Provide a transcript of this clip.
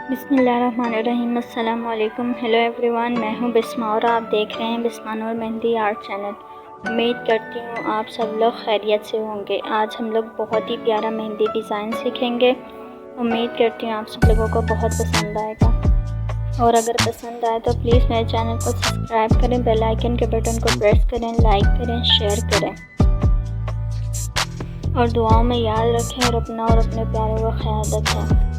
बिस्मिल्लाहिर्रहमानिर्रहीम। अस्सलाम वालेकुम। हेलो एवरीवन, मैं हूँ बिस्मा और आप देख रहे हैं बिस्मा नूर मेहंदी आर्ट चैनल। उम्मीद करती हूँ आप सब लोग खैरियत से होंगे। आज हम लोग बहुत ही प्यारा मेहंदी डिज़ाइन सीखेंगे। उम्मीद करती हूँ आप सब लोगों को बहुत पसंद आएगा और अगर पसंद आए तो प्लीज़ मेरे चैनल को सब्सक्राइब करें, बेल आइकन के बटन को प्रेस करें, लाइक करें, शेयर करें और दुआओं में याद रखें और अपना और अपने प्यारों का ख्याल रखें।